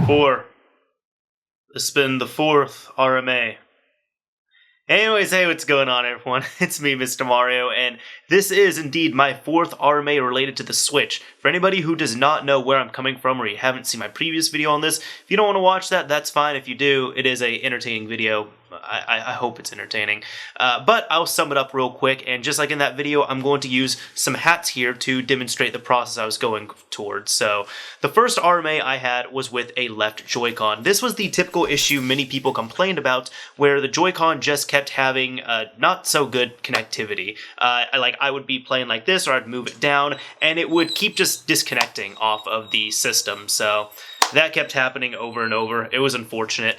Four. This has been the fourth RMA. Anyways, hey, what's going on, everyone? It's me, Mr. Mario, and this is indeed my fourth RMA related to the Switch. For anybody who does not know where I'm coming from, or you haven't seen my previous video on this, if you don't want to watch that, that's fine. If you do, it is a entertaining video. I hope it's entertaining. But I'll sum it up real quick, and just like in that video, I'm going to use some hats here to demonstrate the process I was going towards. So, the first RMA I had was with a left Joy-Con. This was the typical issue many people complained about, where the Joy-Con just kept having not so good connectivity. I would be playing like this, or I'd move it down, and it would keep just disconnecting off of the system. So that kept happening over and over. It was unfortunate.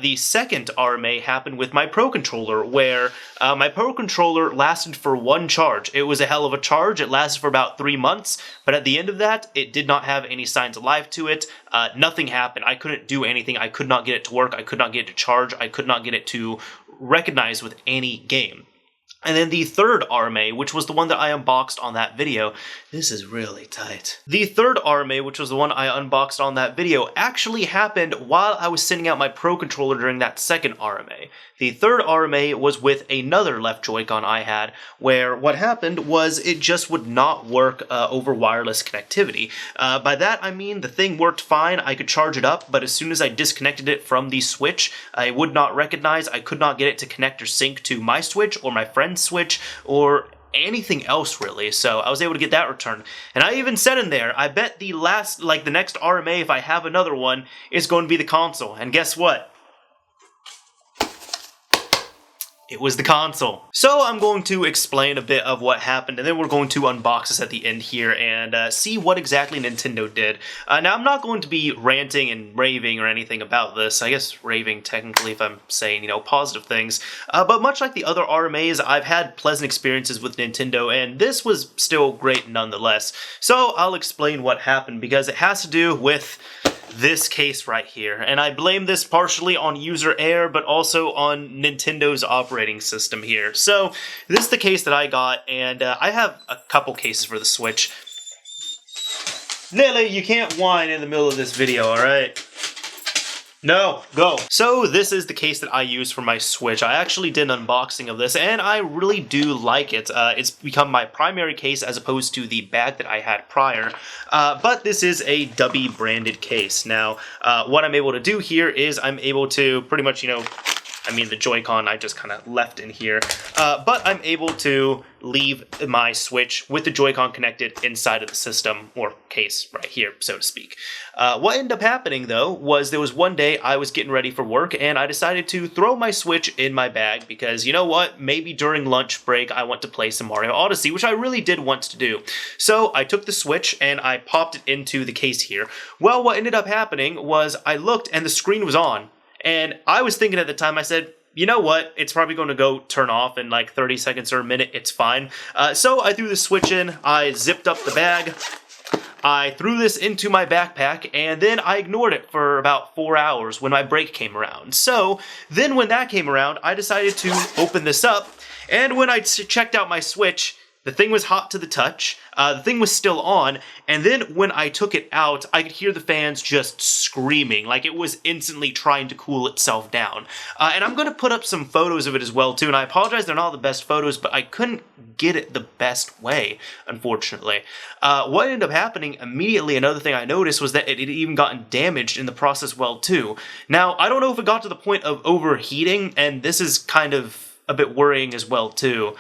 The second RMA happened with my Pro Controller, where my Pro Controller lasted for one charge. It was a hell of a charge. It lasted for about 3 months, but at the end of that, it did not have any signs of life to it. Nothing happened. I couldn't do anything. I could not get it to work. I could not get it to charge. I could not get it to recognize with any game. And then the third RMA, which was the one that I unboxed on that video. This is really tight. The third RMA, which was the one I unboxed on that video, actually happened while I was sending out my Pro Controller during that second RMA. The third RMA was with another left Joy-Con I had, where what happened was it just would not work over wireless connectivity. By that I mean the thing worked fine, I could charge it up, but as soon as I disconnected it from the Switch, I would not recognize, I could not get it to connect or sync to my Switch or my friend's Switch or anything else really, so I was able to get that returned. And I even said in there, I bet the next RMA, if I have another one, is going to be the console. And guess what? It was the console. So I'm going to explain a bit of what happened, and then we're going to unbox this at the end here and see what exactly Nintendo did. Now, I'm not going to be ranting and raving or anything about this. I guess raving, technically, if I'm saying, positive things. But much like the other RMAs, I've had pleasant experiences with Nintendo, and this was still great nonetheless. So I'll explain what happened, because it has to do with this case right here, and I blame this partially on user error, but also on Nintendo's operating system here. So, this is the case that I got, and I have a couple cases for the Switch. Lily, you can't whine in the middle of this video, alright? No, go. So this is the case that I use for my Switch. I actually did an unboxing of this, and I really do like it. It's become my primary case as opposed to the bag that I had prior. But this is a DOUBI branded case. Now, what I'm able to do here is I'm able to pretty much, the Joy-Con I just kind of left in here. But I'm able to leave my Switch with the Joy-Con connected inside of the system, or case right here, so to speak. What ended up happening, though, was there was one day I was getting ready for work, and I decided to throw my Switch in my bag, because, you know what, maybe during lunch break I want to play some Mario Odyssey, which I really did want to do. So I took the Switch, and I popped it into the case here. Well, what ended up happening was I looked, and the screen was on. And I was thinking at the time, I said, you know what, it's probably going to go turn off in like 30 seconds or a minute, it's fine. So I threw the Switch in, I zipped up the bag, I threw this into my backpack, and then I ignored it for about 4 hours when my break came around. So then when that came around, I decided to open this up, and when I checked out my Switch, the thing was hot to the touch, the thing was still on, and then when I took it out, I could hear the fans just screaming, like it was instantly trying to cool itself down. And I'm going to put up some photos of it as well, too, and I apologize, they're not the best photos, but I couldn't get it the best way, unfortunately. What ended up happening immediately, another thing I noticed, was that it had even gotten damaged in the process well, too. Now, I don't know if it got to the point of overheating, and this is kind of a bit worrying as well, too.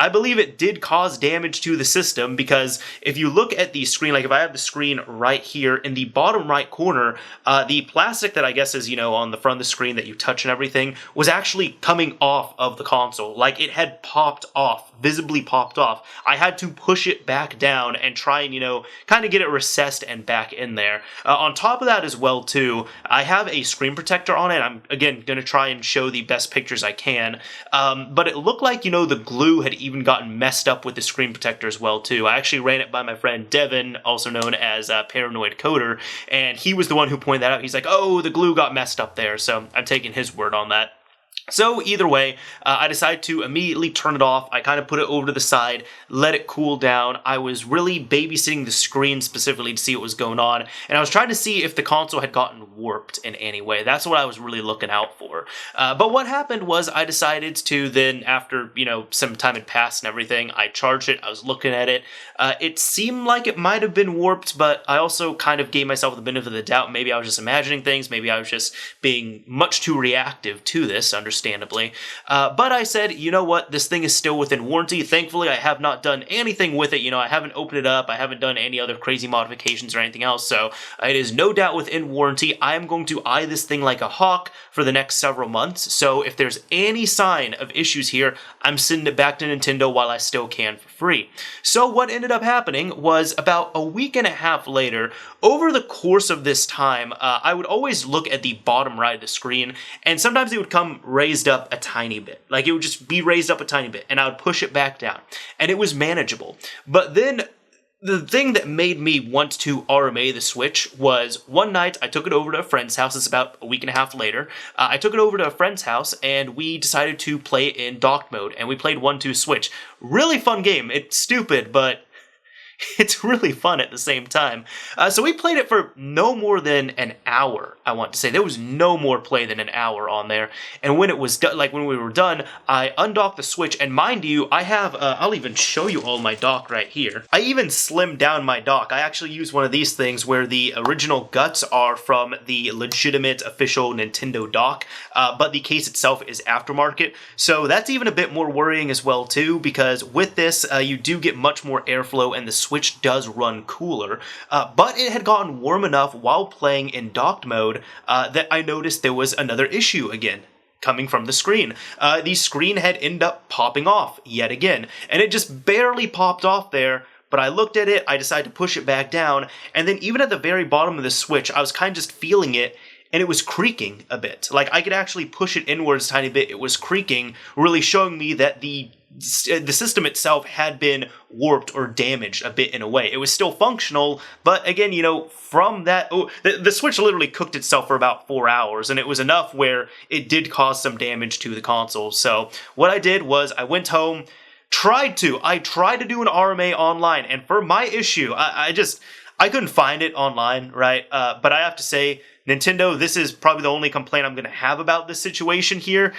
I believe it did cause damage to the system, because if you look at the screen, like if I have the screen right here, in the bottom right corner, the plastic that I guess is, on the front of the screen that you touch and everything, was actually coming off of the console. Like it had popped off, visibly popped off. I had to push it back down and try and, kind of get it recessed and back in there. On top of that as well, too, I have a screen protector on it. I'm, again, going to try and show the best pictures I can. But it looked like, the glue had even gotten messed up with the screen protector as well, too. I actually ran it by my friend Devin, also known as Paranoid Coder, and he was the one who pointed that out. He's like, oh, the glue got messed up there, so I'm taking his word on that. So either way, I decided to immediately turn it off. I kind of put it over to the side, let it cool down. I was really babysitting the screen specifically to see what was going on, and I was trying to see if the console had gotten warped in any way. That's what I was really looking out for. But what happened was I decided to then, after, some time had passed and everything, I charged it, I was looking at it. It seemed like it might have been warped, but I also kind of gave myself the benefit of the doubt. Maybe I was just imagining things, maybe I was just being much too reactive to this, understandably. But I said, you know what, this thing is still within warranty. Thankfully, I have not done anything with it. I haven't opened it up. I haven't done any other crazy modifications or anything else. So it is no doubt within warranty. I am going to eye this thing like a hawk for the next several months. So if there's any sign of issues here, I'm sending it back to Nintendo while I still can for free. So what ended up happening was about a week and a half later, over the course of this time, I would always look at the bottom right of the screen, and sometimes it would come raised up a tiny bit. Like, it would just be raised up a tiny bit, and I would push it back down, and it was manageable. But then the thing that made me want to RMA the Switch was one night I took it over to a friend's house. It's about a week and a half later. I took it over to a friend's house and we decided to play it in docked mode, and we played 1-2 Switch. Really fun game. It's stupid, but it's really fun at the same time. So we played it for no more than an hour, I want to say. There was no more play than an hour on there. And when it was done, like when we were done, I undocked the Switch. And mind you, I have, I'll even show you all my dock right here. I even slimmed down my dock. I actually use one of these things where the original guts are from the legitimate official Nintendo dock, but the case itself is aftermarket. So that's even a bit more worrying as well too, because with this, you do get much more airflow and the Switch does run cooler, but it had gotten warm enough while playing in docked mode that I noticed there was another issue again coming from the screen. The screen had ended up popping off yet again, and it just barely popped off there. But I looked at it, I decided to push it back down, and then even at the very bottom of the Switch, I was kind of just feeling it, and it was creaking a bit. Like, I could actually push it inwards a tiny bit. It was creaking, really showing me that the system itself had been warped or damaged a bit in a way. It was still functional, but again, from that, the Switch literally cooked itself for about 4 hours, and it was enough where it did cause some damage to the console. So what I did was I went home, I tried to do an RMA online, and for my issue, I couldn't find it online, right? But I have to say, Nintendo, this is probably the only complaint I'm going to have about this situation here.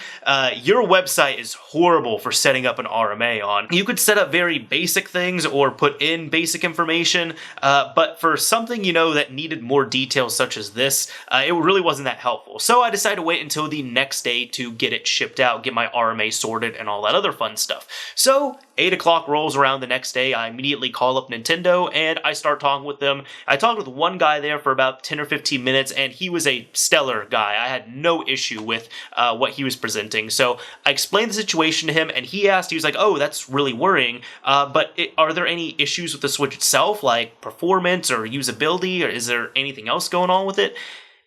Your website is horrible for setting up an RMA on. You could set up very basic things or put in basic information, but for something, that needed more details such as this, it really wasn't that helpful. So I decided to wait until the next day to get it shipped out, get my RMA sorted, and all that other fun stuff. So 8 o'clock rolls around the next day. I immediately call up Nintendo and I start talking with them. I talked with one guy there for about 10 or 15 minutes, and he was a stellar guy. I had no issue with what he was presenting. So I explained the situation to him, and he was like, oh, that's really worrying, but are there any issues with the Switch itself, like performance or usability, or is there anything else going on with it?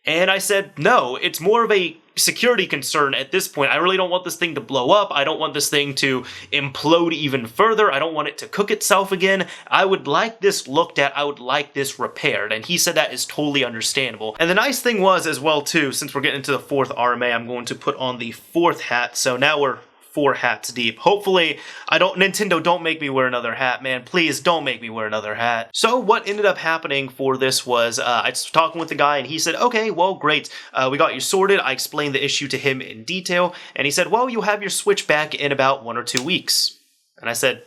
And I said, no, it's more of a security concern at this point. I really don't want this thing to blow up. I don't want this thing to implode even further. I don't want it to cook itself again. I would like this looked at. I would like this repaired. And he said that is totally understandable. And the nice thing was as well too, since we're getting into the 4th RMA, I'm going to put on the 4th hat. So now we're 4 hats deep. Hopefully, Nintendo, don't make me wear another hat, man. Please, don't make me wear another hat. So what ended up happening for this was, I was talking with the guy, and he said, okay, well, great. We got you sorted. I explained the issue to him in detail, and he said, well, you'll have your Switch back in about 1 or 2 weeks. And I said,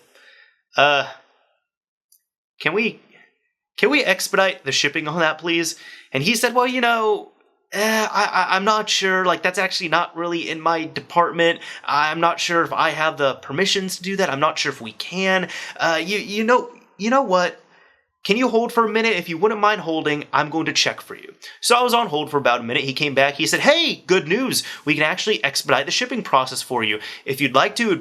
can we expedite the shipping on that, please? And he said, well, I'm not sure, like, that's actually not really in my department. I'm not sure if I have the permissions to do that. I'm not sure if we can. You know what? Can you hold for a minute? If you wouldn't mind holding, I'm going to check for you. So I was on hold for about a minute. He came back. He said, hey, good news. We can actually expedite the shipping process for you. If you'd like to,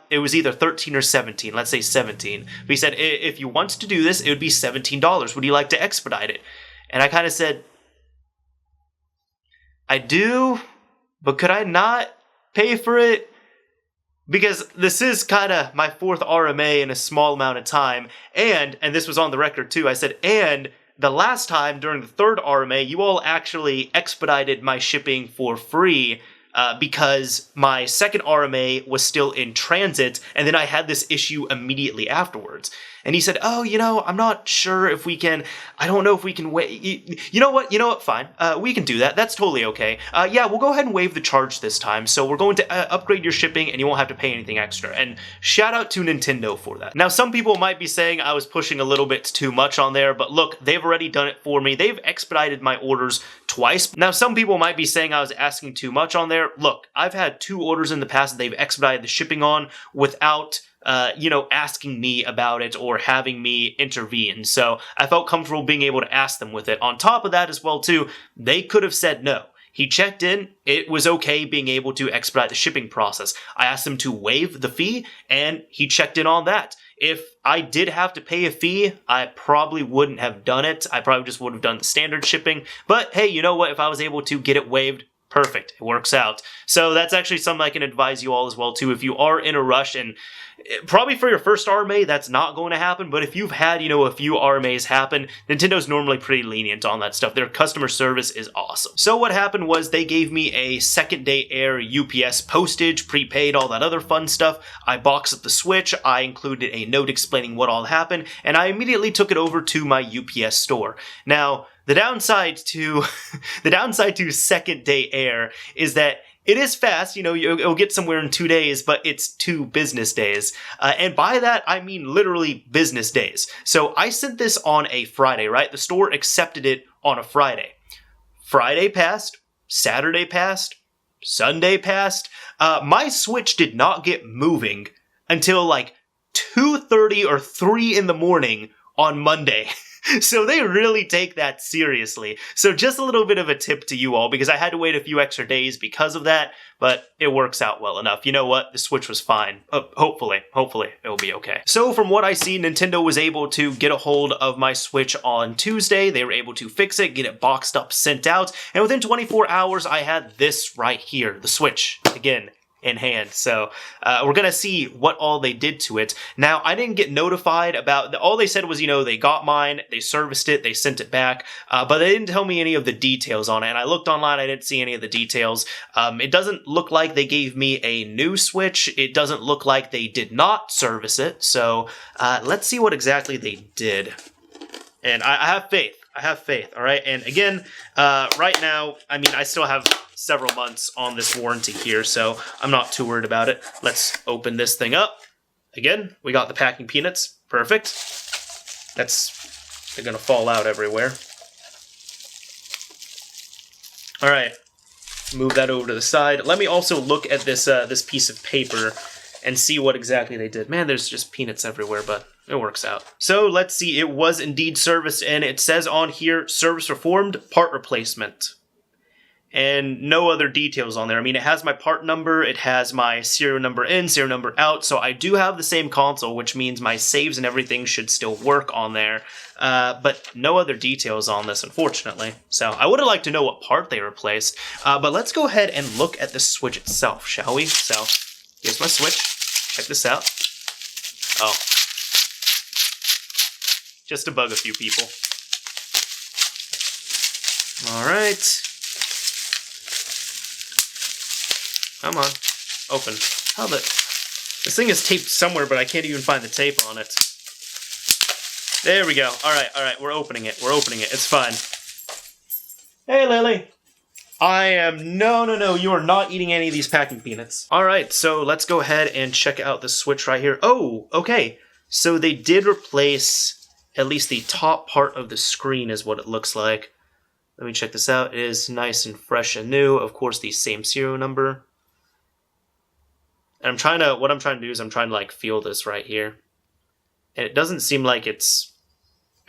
it was either 13 or 17. Let's say 17. But he said, if you want to do this, it would be $17. Would you like to expedite it? And I kind of said, I do, but could I not pay for it? Because this is kind of my 4th RMA in a small amount of time, and this was on the record too, I said, and the last time during the 3rd RMA, you all actually expedited my shipping for free because my second RMA was still in transit, and then I had this issue immediately afterwards. And he said, oh, I'm not sure if we can, I don't know if we can wait. You know what, fine. We can do that. That's totally okay. Yeah, we'll go ahead and waive the charge this time. So we're going to upgrade your shipping and you won't have to pay anything extra. And shout out to Nintendo for that. Now, some people might be saying I was pushing a little bit too much on there, but look, they've already done it for me. They've expedited my orders twice. Now, some people might be saying I was asking too much on there. Look, I've had 2 orders in the past that they've expedited the shipping on without asking me about it or having me intervene. So I felt comfortable being able to ask them with it. On top of that as well too, they could have said no. He checked in, it was okay being able to expedite the shipping process. I asked him to waive the fee, and he checked in on that. If I did have to pay a fee, I probably wouldn't have done it. I probably just would have done the standard shipping. But hey, you know what? If I was able to get it waived, perfect. It works out. So that's actually something I can advise you all as well too. If you are in a rush, and probably for your first RMA, that's not going to happen. But if you've had, a few RMAs happen, Nintendo's normally pretty lenient on that stuff. Their customer service is awesome. So what happened was they gave me a second day air UPS postage, prepaid, all that other fun stuff. I boxed up the Switch. I included a note explaining what all happened, and I immediately took it over to my UPS store. Now, the downside to second day air is that it is fast, you'll get somewhere in 2 days, but it's 2 business days. And by that, I mean literally business days. So I sent this on a Friday, right? The store accepted it on a Friday. Friday passed, Saturday passed, Sunday passed. My Switch did not get moving until like 2:30 or 3 in the morning on Monday. So they really take that seriously. So just a little bit of a tip to you all, because I had to wait a few extra days because of that, but it works out well enough. You know what? The Switch was fine. Hopefully it'll be okay. So from what I see, Nintendo was able to get a hold of my Switch on Tuesday. They were able to fix it, get it boxed up, sent out, and within 24 hours, I had this right here, the Switch. Again, in hand. So we're gonna see what all they did to it. Now, I didn't get notified about all they said was, they got mine, they serviced it, they sent it back, but they didn't tell me any of the details on it. And I looked online, I didn't see any of the details. It doesn't look like they gave me a new Switch. It doesn't look like they did not service it. So let's see what exactly they did. And I have faith. I have faith, all right? And again, right now, I still have several months on this warranty here, so I'm not too worried about it. Let's open this thing up. Again, we got the packing peanuts. Perfect. They're gonna fall out everywhere. All right, move that over to the side. Let me also look at this this piece of paper and see what exactly they did. Man, there's just peanuts everywhere, but it works out. So let's see, it was indeed serviced, and it says on here, service performed, part replacement. And no other details on there. It has my part number, it has my serial number in, serial number out, so I do have the same console, which means my saves and everything should still work on there. But no other details on this, unfortunately. So I would have liked to know what part they replaced. But let's go ahead and look at the Switch itself, shall we? So here's my Switch. Check this out. Oh. Just to bug a few people. Alright. Come on. Open. This thing is taped somewhere, but I can't even find the tape on it. There we go. Alright, we're opening it. It's fine. Hey, Lily! No, you are not eating any of these packing peanuts. Alright, so let's go ahead and check out the Switch right here. Oh, okay. So they did replace at least the top part of the screen is what it looks like. Let me check this out. It is nice and fresh and new. Of course, the same serial number. And what I'm trying to do is I'm trying to feel this right here. And it doesn't seem like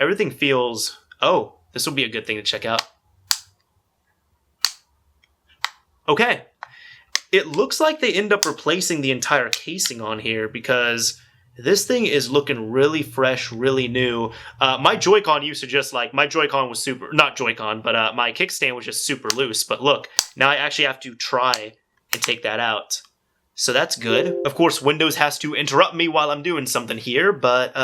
everything feels, oh, this will be a good thing to check out. Okay. It looks like they end up replacing the entire casing on here because this thing is looking really fresh, really new. My Joy-Con used to just my Joy-Con was not Joy-Con, but my kickstand was just super loose. But look, now I actually have to try and take that out. So that's good. Of course, Windows has to interrupt me while I'm doing something here, but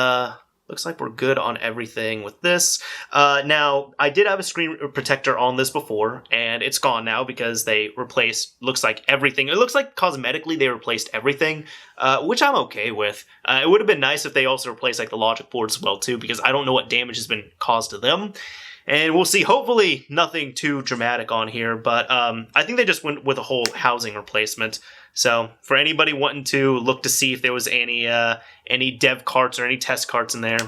look looks like we're good on everything with this. Now, I did have a screen protector on this before, and it's gone now because they replaced, looks like everything. It looks like cosmetically they replaced everything, which I'm okay with. It would have been nice if they also replaced like the logic boards as well too, because I don't know what damage has been caused to them. And we'll see, hopefully nothing too dramatic on here, but I think they just went with a whole housing replacement. So for anybody wanting to look to see if there was any dev carts or any test carts in there,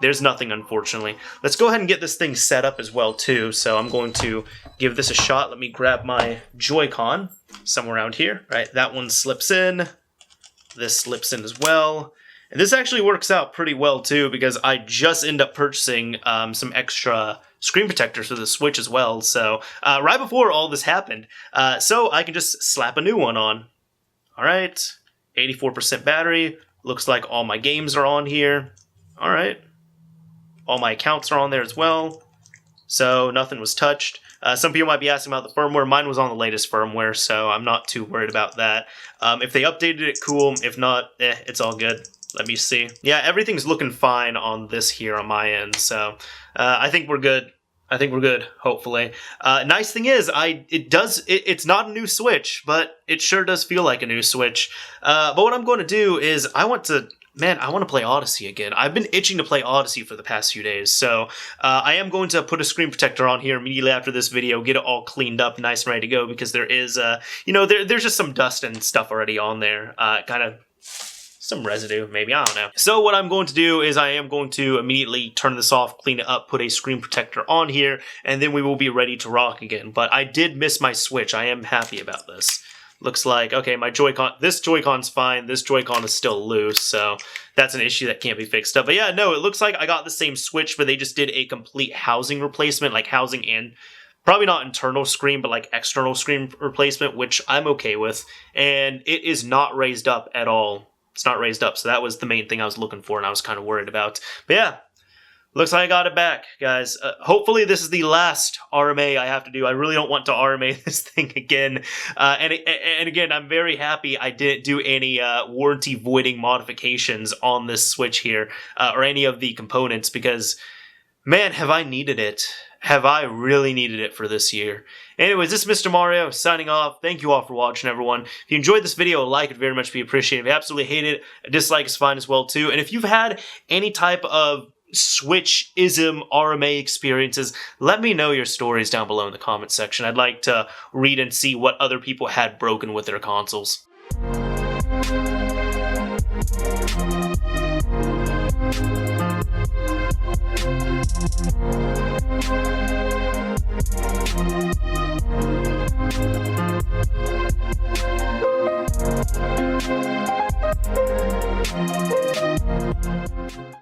there's nothing, unfortunately. Let's go ahead and get this thing set up as well too. So I'm going to give this a shot. Let me grab my Joy-Con somewhere around here. Right, that one slips in. This slips in as well. And this actually works out pretty well too, because I just end up purchasing some extra screen protectors for the Switch as well. So right before all this happened, so I can just slap a new one on. All right, 84% battery. Looks like all my games are on here. All right, all my accounts are on there as well. So nothing was touched. Some people might be asking about the firmware. Mine was on the latest firmware, so I'm not too worried about that. If they updated it, cool. If not, it's all good. Let me see. Yeah, everything's looking fine on this here on my end, so I think we're good. I think we're good, hopefully. Nice thing is, it's not a new Switch, but it sure does feel like a new Switch. But what I'm going to do is, I want to play Odyssey again. I've been itching to play Odyssey for the past few days, so I am going to put a screen protector on here immediately after this video, get it all cleaned up, nice and ready to go, because there is, there's just some dust and stuff already on there, kind of some residue, maybe, I don't know. So what I'm going to do is I am going to immediately turn this off, clean it up, put a screen protector on here, and then we will be ready to rock again. But I did miss my Switch. I am happy about this. Looks like, okay, my Joy-Con, this Joy-Con's fine, this Joy-Con is still loose, so that's an issue that can't be fixed up. But yeah, no, it looks like I got the same Switch, but they just did a complete housing replacement, like housing and probably not internal screen, but like external screen replacement, which I'm okay with. And it is not raised up at all. It's not raised up, so that was the main thing I was looking for and I was kind of worried about. But yeah, looks like I got it back, guys. Hopefully this is the last RMA I have to do. I really don't want to RMA this thing again. And again, I'm very happy I didn't do any warranty voiding modifications on this Switch here, or any of the components, because, man, have I needed it. Have I really needed it for this year? Anyways, this is Mr. Mario signing off. Thank you all for watching, everyone. If you enjoyed this video, a like would very much be appreciated. If you absolutely hate it, a dislike is fine as well, too. And if you've had any type of Switch-ism RMA experiences, let me know your stories down below in the comments section. I'd like to read and see what other people had broken with their consoles.